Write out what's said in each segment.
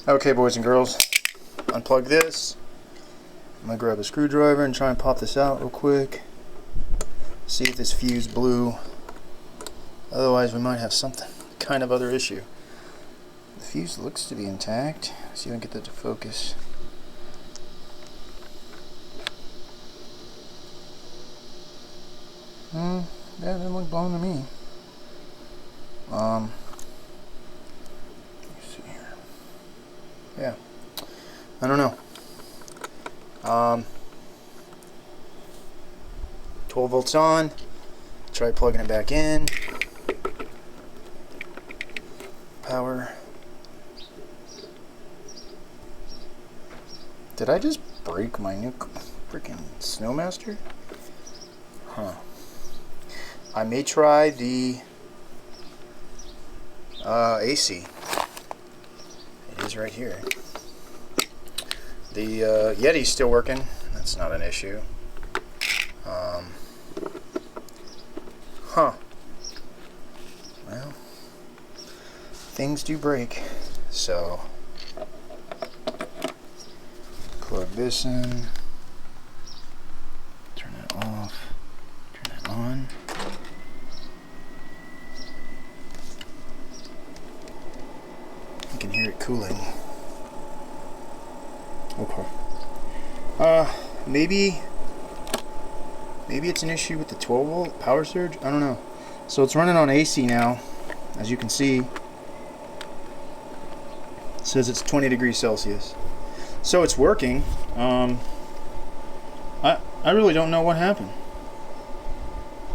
Okay, boys and girls, unplug this. I'm gonna grab a screwdriver and try and pop this out real quick. See if this fuse blew. Otherwise, we might have something kind of other issue. The fuse looks to be intact. Let's see if I can get that to focus. Yeah, it doesn't look blown to me. Let me see here. Yeah, I don't know. 12 volts on. Try plugging it back in. Power. Did I just break my new freaking SNOWMASTER? Huh. I may try the AC. It is right here. The Yeti's still working. That's not an issue. Huh. Well, things do break. So, plug this in. Turn it off. Turn it on. You can hear it cooling. Okay. Maybe it's an issue with the 12 volt power surge. I don't know. So it's running on AC now, as you can see. It says it's 20 degrees Celsius. So it's working. I really don't know what happened.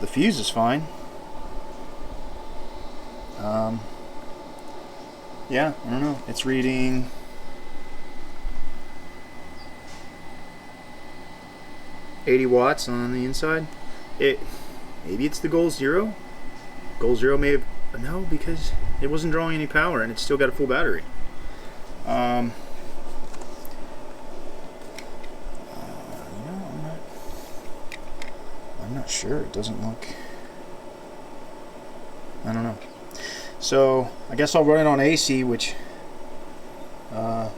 The fuse is fine. Yeah, I don't know. It's reading 80 watts on the inside. Maybe it's the Goal Zero. Goal Zero may have, no, because it wasn't drawing any power and it's still got a full battery. I'm not sure. It doesn't look. I don't know. So I guess I'll run it on AC, which we'll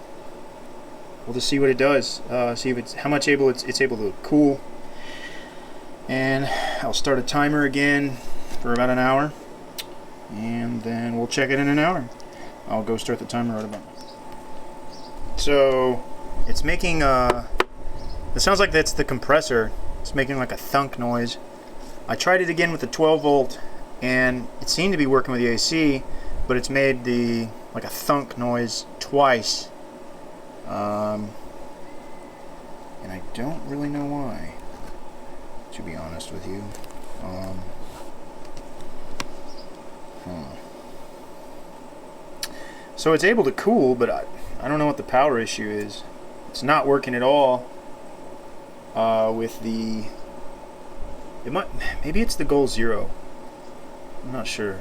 just see what it does. See if it's how much it's able to cool. And I'll start a timer again for about an hour, and then we'll check it in an hour. I'll go start the timer right about now. So it's making it sounds like that's the compressor. It's making like a thunk noise. I tried it again with the 12 volt and it seemed to be working with the AC, but it's made like a thunk noise twice. And I don't really know why, to be honest with you. So it's able to cool, but I don't know what the power issue is. It's not working at all with the. Maybe it's the Goal Zero. I'm not sure.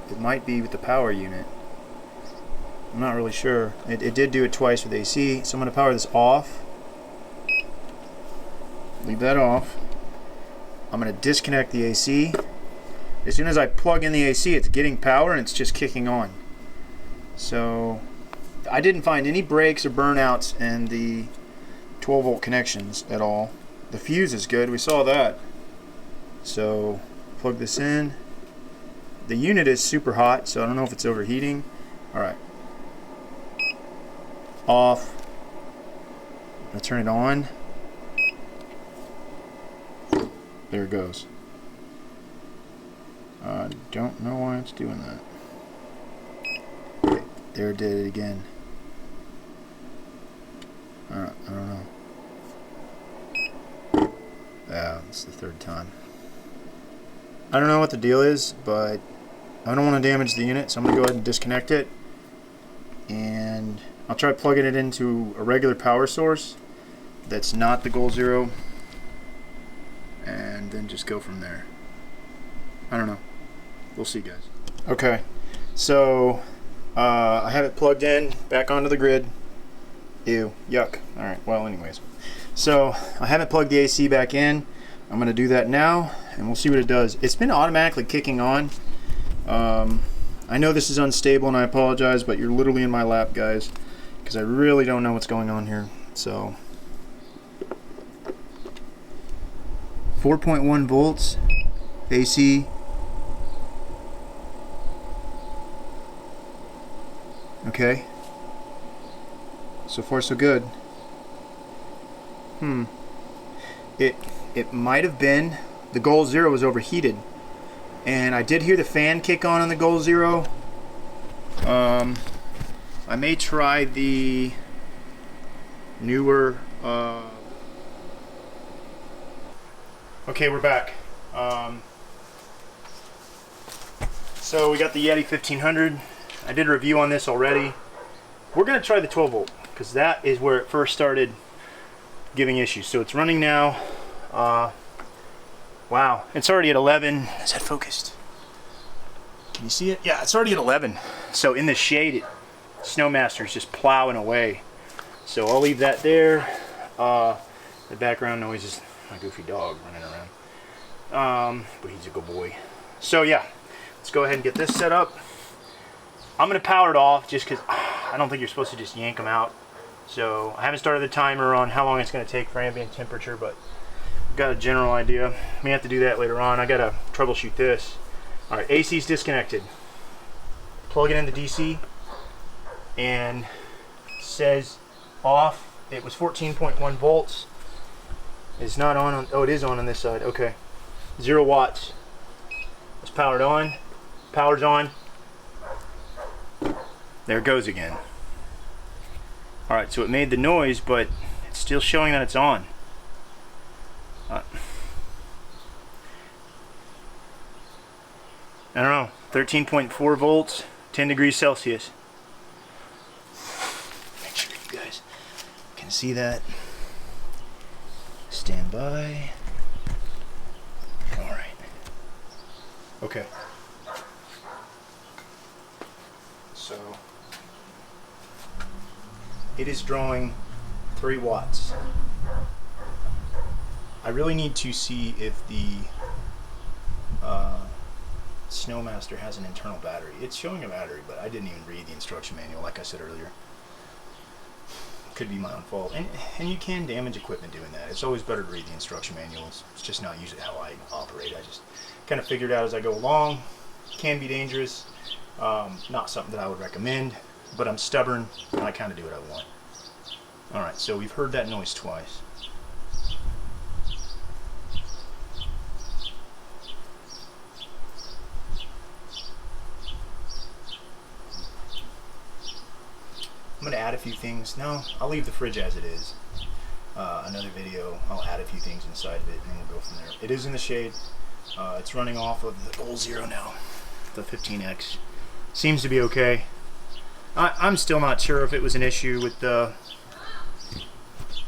It might be with the power unit. I'm not really sure. It did do it twice with AC. So I'm going to power this off. Leave that off. I'm going to disconnect the AC. As soon as I plug in the AC, it's getting power and it's just kicking on. So I didn't find any breaks or burnouts in the 12 volt connections at all. The fuse is good. We saw that. So plug this in. The unit is super hot, so I don't know if it's overheating. Alright. Off. I'm going to turn it on. There it goes. I don't know why it's doing that. Okay, there it did it again. I don't know. Yeah, it's the third time. I don't know what the deal is, but I don't want to damage the unit, so I'm going to go ahead and disconnect it. And I'll try plugging it into a regular power source that's not the Goal Zero, and then just go from there. I don't know. We'll see, guys. Okay, so I have it plugged in back onto the grid. Ew, yuck. Alright, well anyways. So I haven't plugged the AC back in. I'm going to do that now and we'll see what it does. It's been automatically kicking on. I know this is unstable and I apologize, but you're literally in my lap, guys. because I really don't know what's going on here. So 4.1 volts AC. Okay, so far so good. It might have been the Goal Zero was overheated, and I did hear the fan kick on the Goal Zero. I may try the newer. Okay, we're back. So we got the Yeti 1500. I did a review on this already. We're going to try the 12 volt because that is where it first started giving issues. So it's running now. Wow, it's already at 11. Is that focused? Can you see it? Yeah, it's already at 11. So in the shade, SNOWMASTER is just plowing away. So I'll leave that there. The background noise is my goofy dog running around. But he's a good boy. So yeah, let's go ahead and get this set up. I'm going to power it off just because I don't think you're supposed to just yank them out. So I haven't started the timer on how long it's going to take for ambient temperature, but I've got a general idea. May have to do that later on. I got to troubleshoot this. All right, AC's disconnected. Plug it into DC and says off. It was 14.1 volts. It's not on, oh, it is on this side. Okay, 0 watts. It's powered on. Power's on. There it goes again. All right, so it made the noise, but it's still showing that it's on. I don't know, 13.4 volts, 10 degrees Celsius. Make sure you guys can see that. Stand by. All right. Okay. So it is drawing 3 watts. I really need to see if the SNOWMASTER has an internal battery. It's showing a battery, but I didn't even read the instruction manual like I said earlier. Could be my own fault. And you can damage equipment doing that. It's always better to read the instruction manuals. It's just not usually how I operate. I just kind of figured out as I go along. Can be dangerous. Not something that I would recommend, but I'm stubborn and I kind of do what I want. Alright, so we've heard that noise twice. I'm going to add a few things. No, I'll leave the fridge as it is. Another video, I'll add a few things inside of it and we'll go from there. It is in the shade. It's running off of the Goal Zero now, the 15X. Seems to be okay. I'm still not sure if it was an issue with the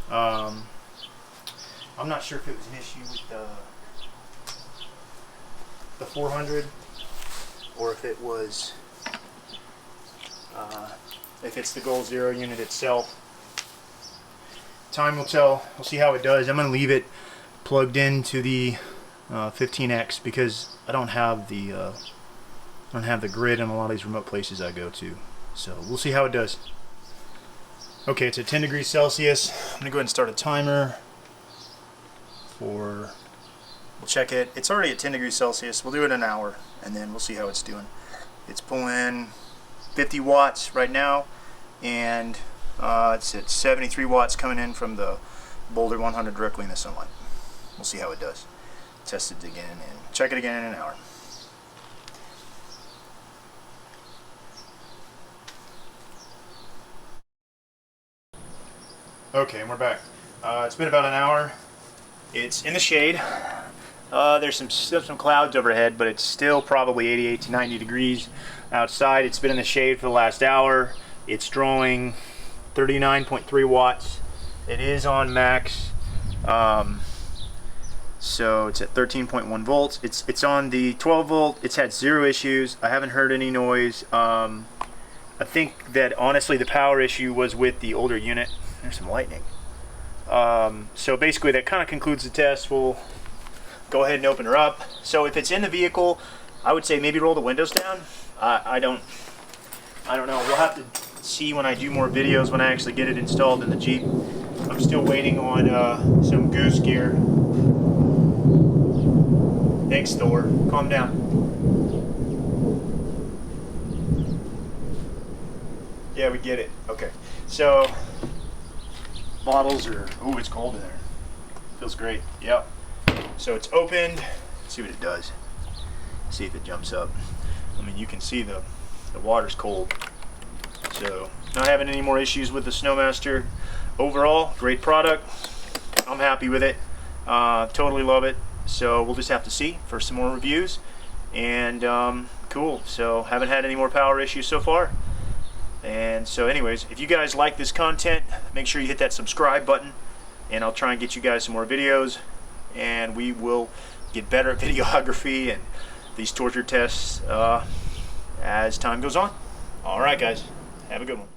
I'm not sure if it was an issue with the 400 or if it was if it's the Goal Zero unit itself. Time will tell. We'll see how it does. I'm going to leave it plugged into the 15X because I don't have the grid in a lot of these remote places I go to. So we'll see how it does. Okay, it's at 10 degrees Celsius. I'm going to go ahead and start a timer for, we'll check it. It's already at 10 degrees Celsius. We'll do it in an hour and then we'll see how it's doing. It's pulling 50 watts right now and it's at 73 watts coming in from the Boulder 100 directly in the sunlight. We'll see how it does. Test it again and check it again in an hour. Okay, and we're back. It's been about an hour. It's in the shade. There's some clouds overhead, but it's still probably 88 to 90 degrees outside. It's been in the shade for the last hour. It's drawing 39.3 watts. It is on max. So it's at 13.1 volts. It's on the 12 volt. It's had 0 issues. I haven't heard any noise. I think that honestly the power issue was with the older unit. There's some lightning. So basically that kind of concludes the test. We'll go ahead and open her up. So if it's in the vehicle, I would say maybe roll the windows down. I don't know. We'll have to see when I do more videos when I actually get it installed in the Jeep. I'm still waiting on some goose gear. Thanks, Thor. Calm down. Yeah, we get it. Okay. So, bottles are... Oh, it's cold in there. Feels great. Yep. So it's opened. Let's see what it does. See if it jumps up. I mean, you can see the water's cold. So, not having any more issues with the SNOWMASTER. Overall, great product. I'm happy with it. Totally love it. So we'll just have to see for some more reviews. And cool. So haven't had any more power issues so far. And so anyways, if you guys like this content, make sure you hit that subscribe button. And I'll try and get you guys some more videos. And we will get better at videography and these torture tests as time goes on. Alright guys, have a good one.